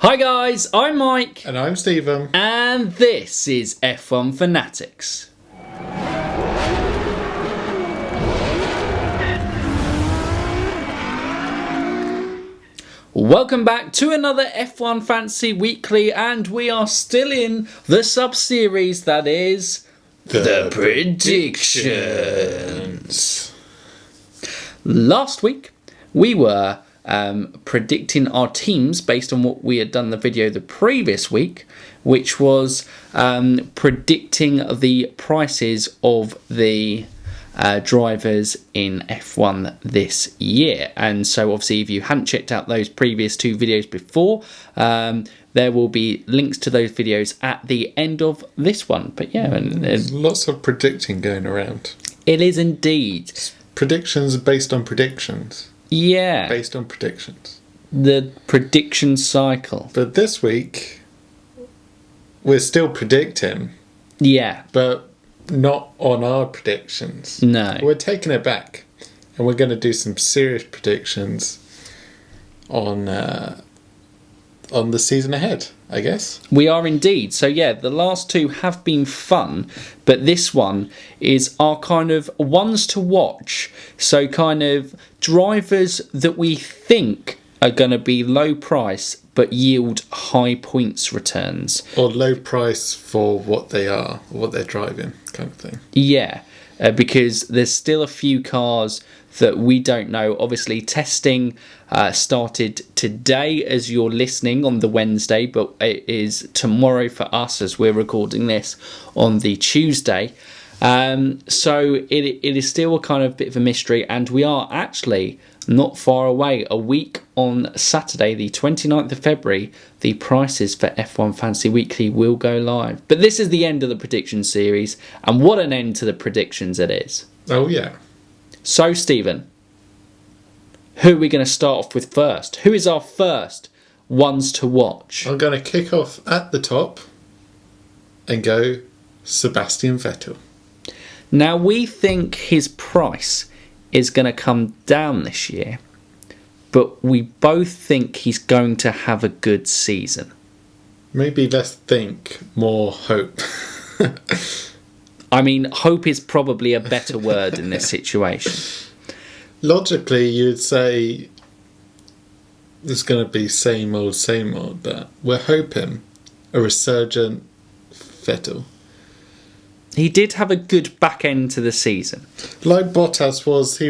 Hi guys, I'm Mike. And I'm Stephen. And this is F1 Fanatics. Welcome back to another F1 Fantasy Weekly, and we are still in the sub-series that is the predictions. Last week we were predicting our teams based on what we had done in the video the previous week, which was predicting the prices of the drivers in F1 this year. And so obviously if you hadn't checked out those previous two videos before, there will be links to those videos at the end of this one. But yeah, there's lots of predicting going around. It is indeed. Predictions based on predictions. Yeah. Based on predictions. The prediction cycle. But this week, we're still predicting. Yeah. But not on our predictions. No. We're taking it back. And we're going to do some serious predictions on the season ahead, I guess. We are indeed. So yeah, the last two have been fun, but this one is our kind of ones to watch. So kind of drivers that we think are going to be low price but yield high points returns. Or low price for what they are, or what they're driving, kind of thing. Yeah, because there's still a few cars that we don't know. Obviously, testing started today as you're listening on the Wednesday, but it is tomorrow for us as we're recording this on the Tuesday. So it is still a kind of bit of a mystery, and we are actually not far away. A week on Saturday, the 29th of February, the prices for F1 Fantasy Weekly will go live. But this is the end of the prediction series, and what an end to the predictions it is. Oh, yeah. So, Stephen, who are we going to start off with first? Who is our first ones to watch? I'm going to kick off at the top and go Sebastian Vettel. Now, we think his price is going to come down this year, but we both think he's going to have a good season. Maybe less think, more hope. I mean, hope is probably a better word in this situation. Logically, you'd say there's going to be same old, but we're hoping a resurgent Vettel. He did have a good back end to the season. Like Bottas was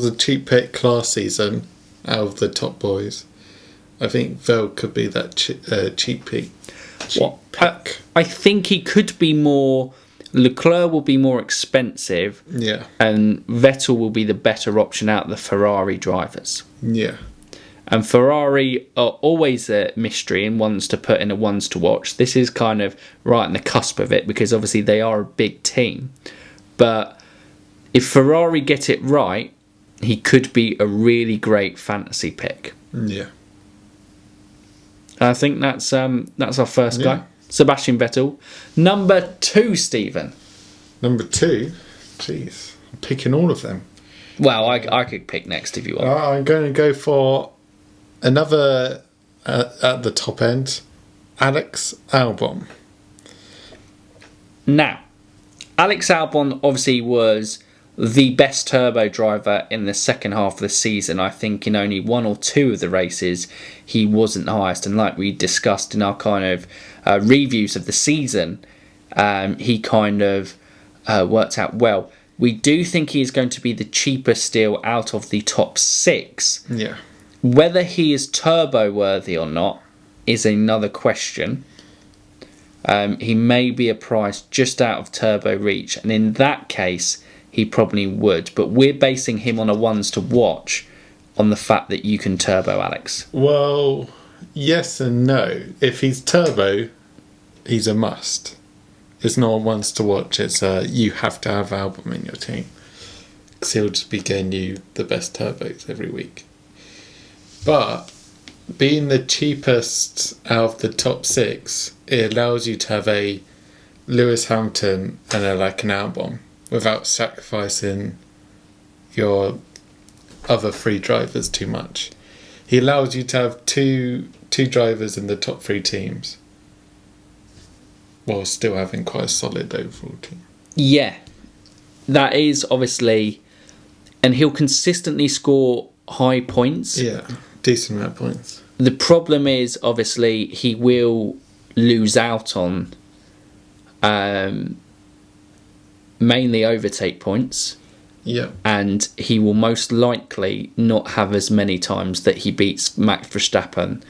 a cheap pick last season out of the top boys. I think Vettel could be that cheap pick. I think he could be more. Leclerc will be more expensive. Yeah. And Vettel will be the better option out of the Ferrari drivers. Yeah. And Ferrari are always a mystery and ones to put in a ones to watch. This is kind of right on the cusp of it because obviously they are a big team. But if Ferrari get it right, he could be a really great fantasy pick. Yeah. I think that's our first guy. Sebastian Vettel. Number 2, Stephen. Number 2? Jeez. I'm picking all of them. Well, I could pick next if you want. I'm going to go for another at the top end, Alex Albon. Now, Alex Albon obviously was the best turbo driver in the second half of the season. I think in only one or two of the races he wasn't the highest. And like we discussed in our kind of reviews of the season, he kind of worked out well. We do think he is going to be the cheapest still out of the top 6. Yeah. Whether he is turbo worthy or not is another question. He may be a price just out of turbo reach, and in that case he probably would. But we're basing him on a ones to watch on the fact that you can turbo, Alex. Well, yes and no. If he's turbo, he's a must. It's not ones to watch. It's you have to have Albon in your team. Because he'll just be getting you the best turbos every week. But being the cheapest out of the top 6, it allows you to have a Lewis Hamilton and an Albon without sacrificing your other 3 drivers too much. He allows you to have two two drivers in the top three teams while still having quite a solid overall team. Yeah, that is obviously, and he'll consistently score high points. Yeah, decent amount of points. The problem is obviously he will lose out on mainly overtake points. Yeah. And he will most likely not have as many times that he beats Max Verstappen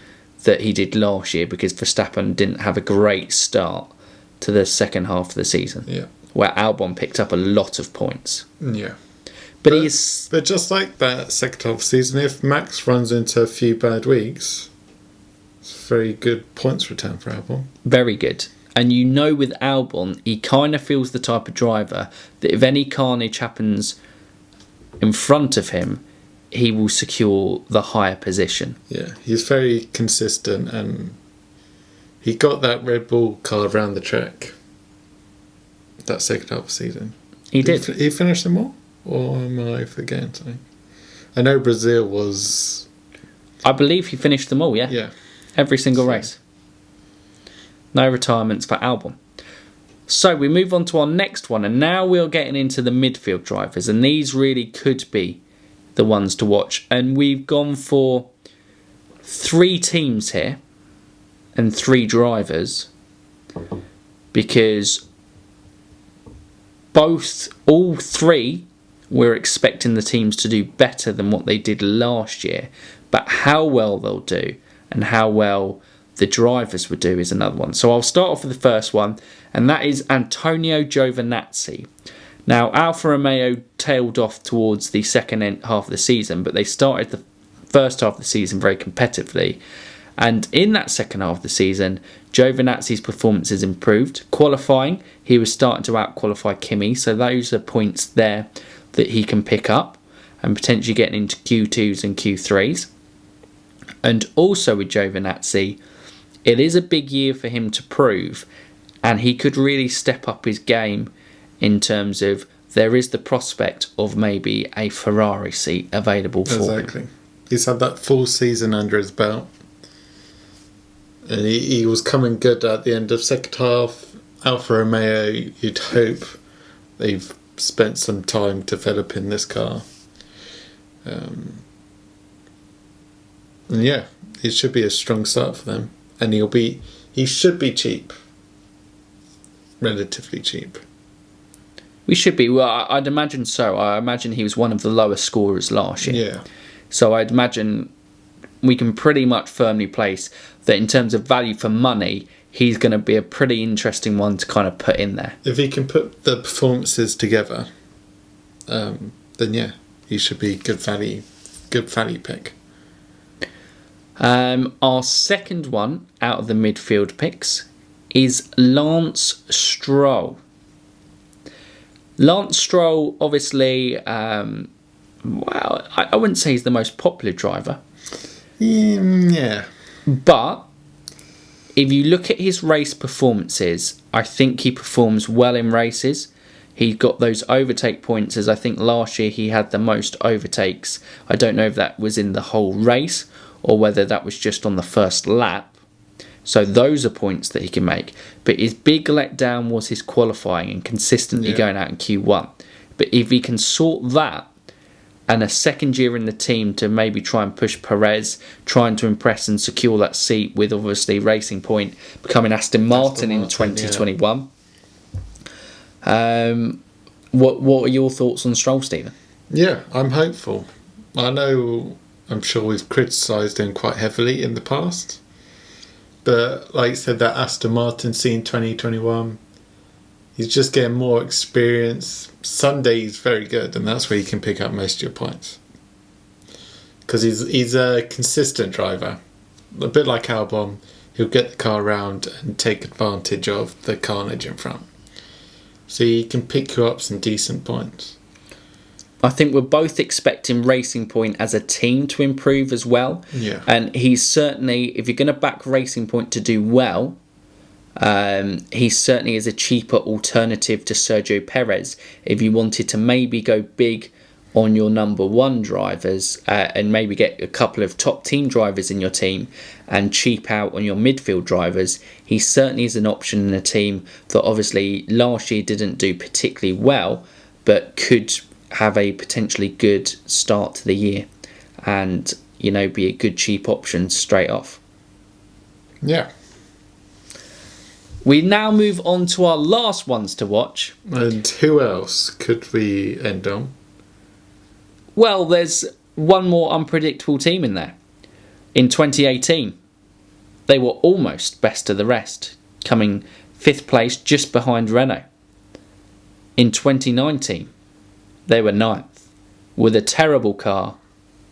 that he did last year, because Verstappen didn't have a great start to the second half of the season. Yeah. Where Albon picked up a lot of points. Yeah. But he's... But just like that second half of the season, if Max runs into a few bad weeks, it's a very good points return for Albon. Very good. And you know, with Albon, he kind of feels the type of driver that if any carnage happens in front of him, he will secure the higher position. Yeah, he's very consistent, and he got that Red Bull car around the track that second half of the season. He did. He finished them all? Or am I forgetting something? I know Brazil was... I believe he finished them all, yeah? Yeah. Every single race. No retirements for Albon. So we move on to our next one, and now we're getting into the midfield drivers, and these really could be the ones to watch. And we've gone for 3 teams here and 3 drivers, because all 3 we're expecting the teams to do better than what they did last year, but how well they'll do and how well the drivers would do is another one. So I'll start off with the first one, and that is Antonio Giovinazzi. Now, Alfa Romeo tailed off towards the second half of the season, but they started the first half of the season very competitively. And in that second half of the season, Giovinazzi's performances improved. Qualifying, he was starting to out-qualify Kimi, so those are points there that he can pick up and potentially getting into Q2s and Q3s. And also with Giovinazzi, it is a big year for him to prove, and he could really step up his game in terms of there is the prospect of maybe a Ferrari seat available for him. Exactly. He's had that full season under his belt, and he was coming good at the end of second half. Alfa Romeo, you'd hope they've spent some time developing this car. And yeah, it should be a strong start for them. And he should be cheap. Relatively cheap. We should be. Well, I'd imagine so. I imagine he was one of the lowest scorers last year. Yeah. So I'd imagine we can pretty much firmly place that in terms of value for money, he's going to be a pretty interesting one to kind of put in there. If he can put the performances together, then yeah, he should be good value pick. Our second one out of the midfield picks is Lance Stroll. Lance Stroll, obviously, well, I wouldn't say he's the most popular driver. Yeah. But if you look at his race performances, I think he performs well in races. He got those overtake points, as I think last year he had the most overtakes. I don't know if that was in the whole race or whether that was just on the first lap. So those are points that he can make. But his big letdown was his qualifying and consistently going out in Q1. But if he can sort that, and a second year in the team to maybe try and push Perez, trying to impress and secure that seat with obviously Racing Point becoming Aston Martin in 2021. Yeah. What are your thoughts on Stroll, Stephen? Yeah, I'm hopeful. I'm sure we've criticised him quite heavily in the past. But like I said, that Aston Martin scene 2021, he's just getting more experience. Sunday he's very good, and that's where you can pick up most of your points. Because he's a consistent driver. A bit like Albon, he'll get the car around and take advantage of the carnage in front. So he can pick you up some decent points. I think we're both expecting Racing Point as a team to improve as well. Yeah. And he's certainly, if you're going to back Racing Point to do well, he certainly is a cheaper alternative to Sergio Perez if you wanted to maybe go big on your number one drivers and maybe get a couple of top team drivers in your team and cheap out on your midfield drivers, he certainly is an option in a team that obviously last year didn't do particularly well, but could have a potentially good start to the year and, you know, be a good cheap option straight off. Yeah. We now move on to our last ones to watch. And who else could we end on? Well, there's one more unpredictable team in there. In 2018, they were almost best of the rest, coming 5th place just behind Renault. In 2019, they were 9th, with a terrible car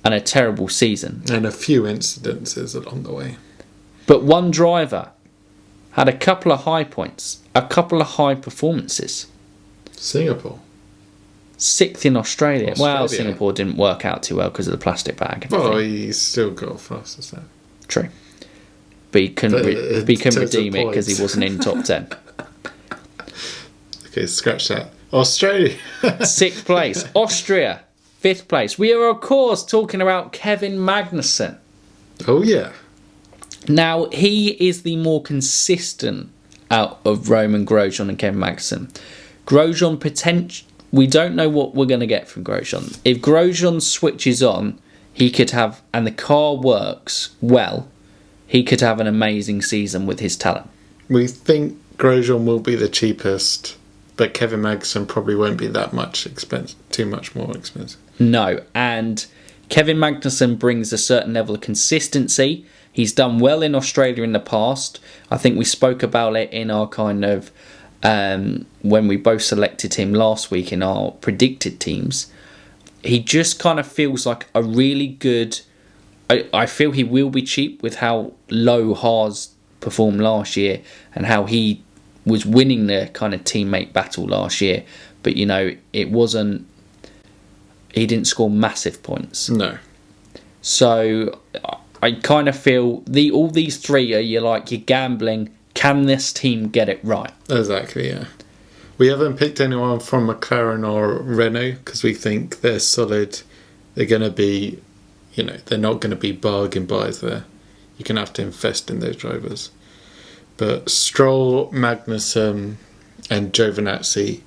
and a terrible season. And a few incidences along the way. But one driver had a couple of high points, a couple of high performances. Singapore. 6th in Australia. Well, Singapore didn't work out too well because of the plastic bag. Well, he still got fastest there. True. But he couldn't redeem it because he wasn't in top 10. Okay, scratch that. Australia. 6th place. Austria. 5th place. We are, of course, talking about Kevin Magnussen. Oh, yeah. Now, he is the more consistent out of Romain Grosjean and Kevin Magnussen. Grosjean we don't know what we're going to get from Grosjean. If Grosjean switches on, he could have, and the car works well, he could have an amazing season with his talent. We think Grosjean will be the cheapest, but Kevin Magnussen probably won't be that much too much more expensive. No, and Kevin Magnussen brings a certain level of consistency. He's done well in Australia in the past. I think we spoke about it in our kind of when we both selected him last week in our predicted teams. He just kind of feels like a really good... I feel he will be cheap with how low Haas performed last year and how he was winning the kind of teammate battle last year. But, you know, it wasn't... He didn't score massive points. No. So I kind of feel all these three you're gambling. Can this team get it right? Exactly, yeah. We haven't picked anyone from McLaren or Renault because we think they're solid. They're going to be, you know, they're not going to be bargain buys there. You're going to have to invest in those drivers. But Stroll, Magnussen and Giovinazzi,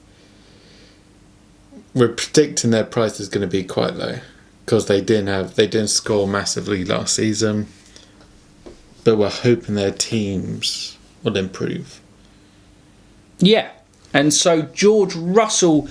we're predicting their price is going to be quite low because they didn't score massively last season. But we're hoping their teams will improve. Yeah. And so George Russell,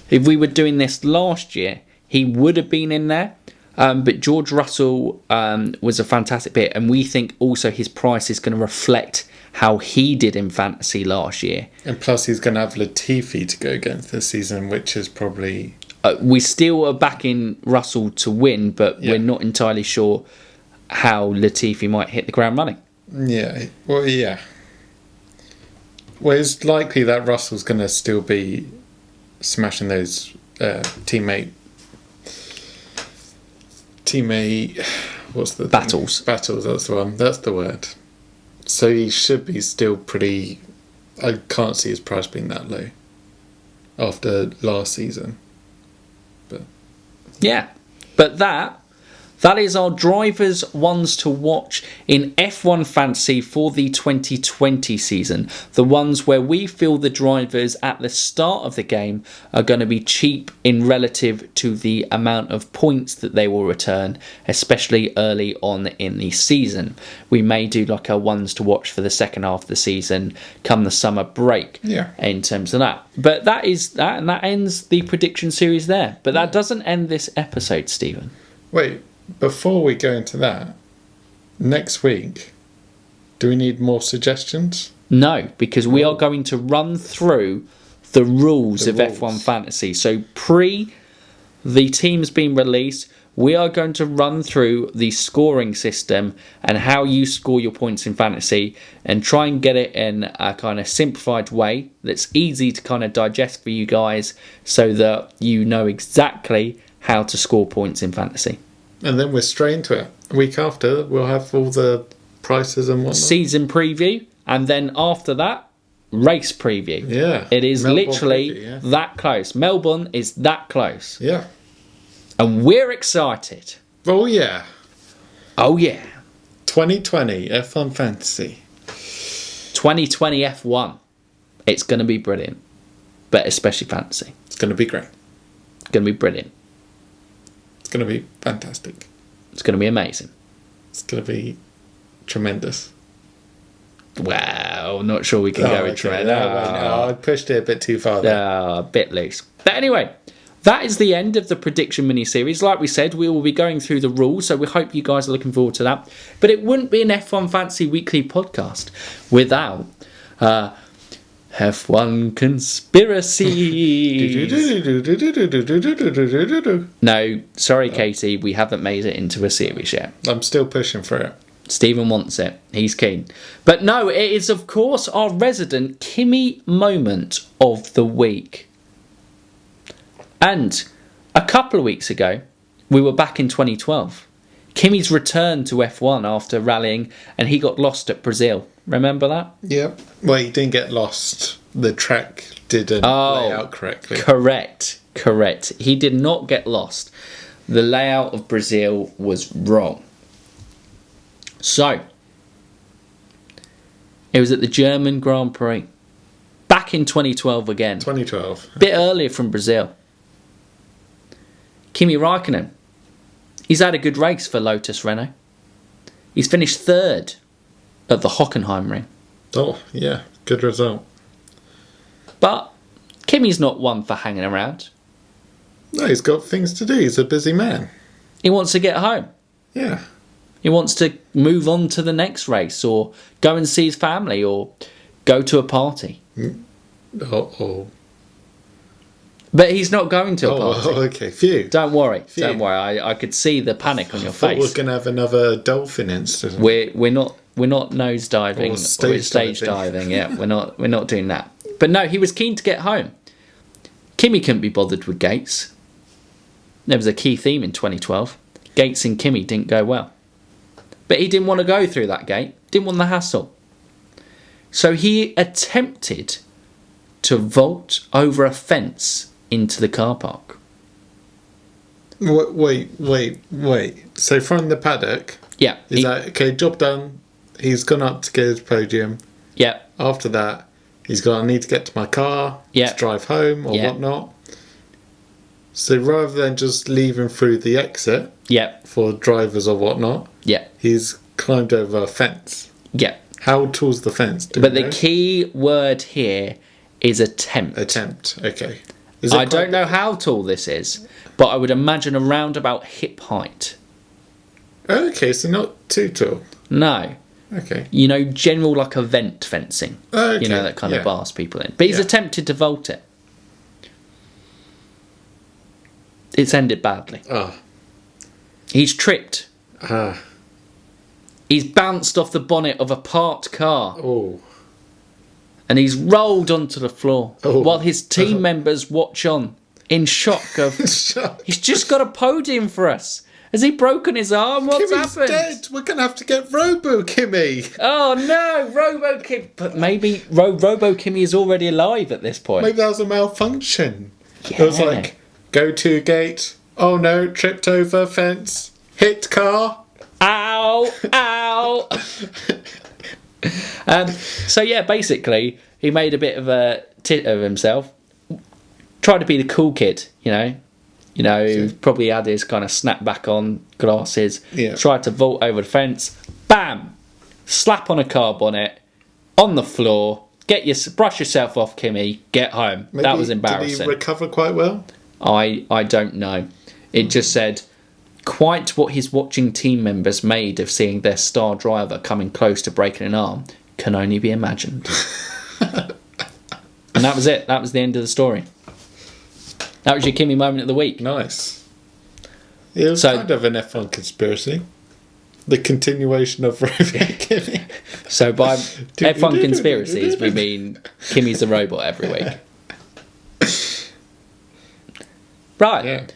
if we were doing this last year, he would have been in there. But George Russell was a fantastic bit. And we think also his price is going to reflect how he did in fantasy last year. And plus he's going to have Latifi to go against this season, which is probably... we still are backing Russell to win, but we're not entirely sure how Latifi might hit the ground running. Yeah. Well, yeah. Well, it's likely that Russell's going to still be smashing those teammate. What's the battles? Thing? Battles. That's the one. That's the word. So he should be still pretty. I can't see his price being that low after last season. But yeah, but that is our drivers' ones to watch in F1 Fantasy for the 2020 season. The ones where we feel the drivers at the start of the game are going to be cheap in relative to the amount of points that they will return, especially early on in the season. We may do like our ones to watch for the second half of the season come the summer break in terms of that. But that is that, and that ends the prediction series there. But that doesn't end this episode, Stephen. Wait. Before we go into that, next week, do we need more suggestions? No, because we are going to run through the rules of F1 Fantasy. So the teams being released, we are going to run through the scoring system and how you score your points in fantasy and try and get it in a kind of simplified way that's easy to kind of digest for you guys so that you know exactly how to score points in fantasy. And then we're straight into it. A week after, we'll have all the prices and whatnot. Season preview, and then after that, race preview. Yeah. It is Melbourne literally preview, that close. Melbourne is that close. Yeah. And we're excited. Oh, yeah. Oh, yeah. 2020 F1 Fantasy. 2020 F1. It's going to be brilliant. But especially fantasy. It's going to be great. It's going to be brilliant. It's going to be fantastic. It's going to be amazing. It's going to be tremendous. Well, not sure we can go with tremendous. No, I pushed it a bit too far there. A bit loose. But anyway, that is the end of the prediction mini-series. Like we said, we will be going through the rules, so we hope you guys are looking forward to that. But it wouldn't be an F1 Fantasy Weekly podcast without F1 Conspiracy. No, sorry, Katie, we haven't made it into a series yet. I'm still pushing for it. Stephen wants it. He's keen. But no, it is, of course, our resident Kimi moment of the week. And a couple of weeks ago, we were back in 2012. Kimi's returned to F1 after rallying, and he got lost at Brazil. Remember that? Yep. Well, he didn't get lost. The track didn't lay out correctly. Correct. He did not get lost. The layout of Brazil was wrong. So, it was at the German Grand Prix. Back in 2012 again. 2012. A bit earlier from Brazil. Kimi Raikkonen. He's had a good race for Lotus Renault. He's finished third at the Hockenheimring. Oh, yeah. Good result. But Kimi's not one for hanging around. No, he's got things to do. He's a busy man. He wants to get home. Yeah. He wants to move on to the next race or go and see his family or go to a party. Oh. But he's not going to a party. Oh, okay. Phew. Don't worry. Phew. Don't worry. I could see the panic on your I thought face. we're going to have another dolphin incident. We're not nose diving Or or stage stage diving. diving. Yeah, we're not doing that. But no, he was keen to get home. Kimi couldn't be bothered with Gates. There was a key theme in 2012. Gates and Kimi didn't go well. But he didn't want to go through that gate. Didn't want the hassle. So he attempted to vault over a fence into the car park. Wait. So from the paddock, Yeah. is that, okay, job done. He's gone up to get his podium. Yeah. After that, he's gone, I need to get to my car Yeah. to drive home or Yeah. whatnot. So rather than just leaving through the exit Yeah. for drivers or whatnot, Yeah. he's climbed over a fence. Yeah. How tall's the fence? Do But we the know? key word here is attempt. Attempt, okay. Is it I quite- don't know how tall this is, but I would imagine around about hip height. Okay, so not too tall. No. Okay. You know, general like event fencing. Okay, You know, that kind of yeah. bars people in. But he's Yeah. attempted to vault it. It's ended badly. Ah. He's tripped. He's bounced off the bonnet of a parked car. Oh. And he's rolled onto the floor Oh. while his team members watch on in shock of, he's just got a podium for us. Has he broken his arm? What's Kimmy's happened? dead. We're going to have to get Robo Kimmy. Oh no, Robo Kim. But maybe Robo Kimmy is already alive at this point. Maybe that was a malfunction. It was Yeah. like, go to gate. Oh no, tripped over fence. Hit car. Ow! Ow! So yeah, basically, he made a bit of a tit of himself. Tried to be the cool kid, you know. He probably had his kind of snapback on, glasses. Yeah. Tried to vault over the fence. Bam! Slap on a car bonnet, on the floor. Brush yourself off, Kimmy. Get home. Maybe, that was Did embarrassing. he recover quite well? I don't know. It just said quite what his watching team members made of seeing their star driver coming close to breaking an arm can only be imagined. And that was it. That was the end of the story. That was your Kimi moment of the week. Nice. It was So- kind of an F1 conspiracy. The continuation of Robo Kimmy. So by F1 conspiracies, we mean Kimmy's a robot every week. Right. Yeah.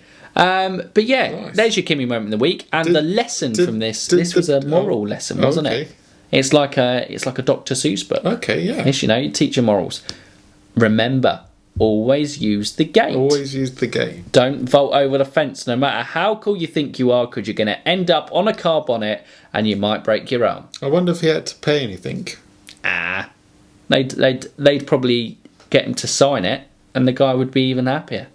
But yeah, Nice. there's your Kimmy moment of the week, and the lesson from this. did This was a the- moral lesson, wasn't okay. it? It's like a Dr. Seuss book. Okay, yeah. Yes, you teach your morals. Remember, always use the gate. Always use the gate. Don't vault over the fence, no matter how cool you think you are, because you're going to end up on a car bonnet and you might break your arm. I wonder if he had to pay anything. They'd probably get him to sign it, and the guy would be even happier.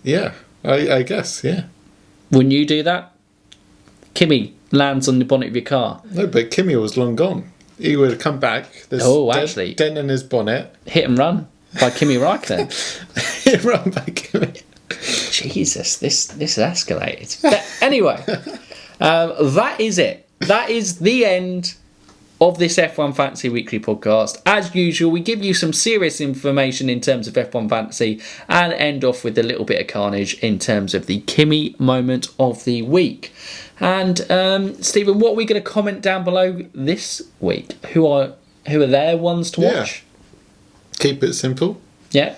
Yeah, I guess, yeah. Wouldn't you do that? Kimmy lands on the bonnet of your car. No, but Kimmy was long gone. He would have come back. There's actually. dent in his bonnet. Hit and Run by Kimi Räikkönen. Hit and Run by Kimmy. Jesus, this escalated. But anyway, that is it. That is the end of this F1 Fantasy Weekly podcast. As usual, we give you some serious information in terms of F1 Fantasy and end off with a little bit of carnage in terms of the Kimi moment of the week. And Stephen, what are we going to comment down below this week? Who are their ones to watch? Keep it simple. Yeah.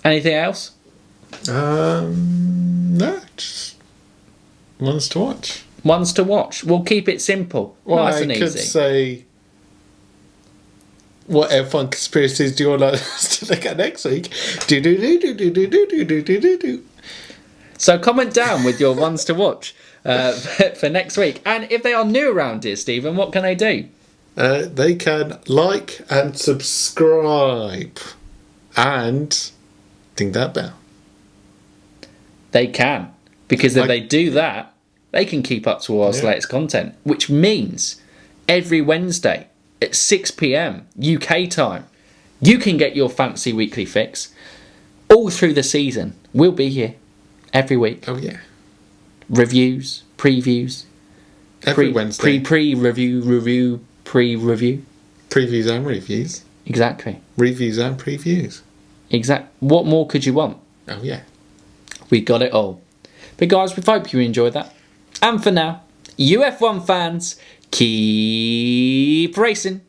Anything else? No, just ones to watch. Ones to watch. We'll keep it simple. Well, nice and I could easy. say, what F1 conspiracies do you want us to look at next week? Do. So comment down with your ones to watch for next week. And if they are new around here, Stephen, what can they do? They can like and subscribe and ding that bell. They can. Because if they do that, they can keep up to our latest content. Which means every Wednesday at 6 p.m. UK time, you can get your Fantasy Weekly fix all through the season. We'll be here every week. Oh, yeah. Reviews, previews. Every Wednesday. Pre-review. Previews and reviews. Exactly. Reviews and previews. What more could you want? Oh, yeah. We got it all. But guys, we hope you enjoyed that. And for now, you F1 fans, keep racing.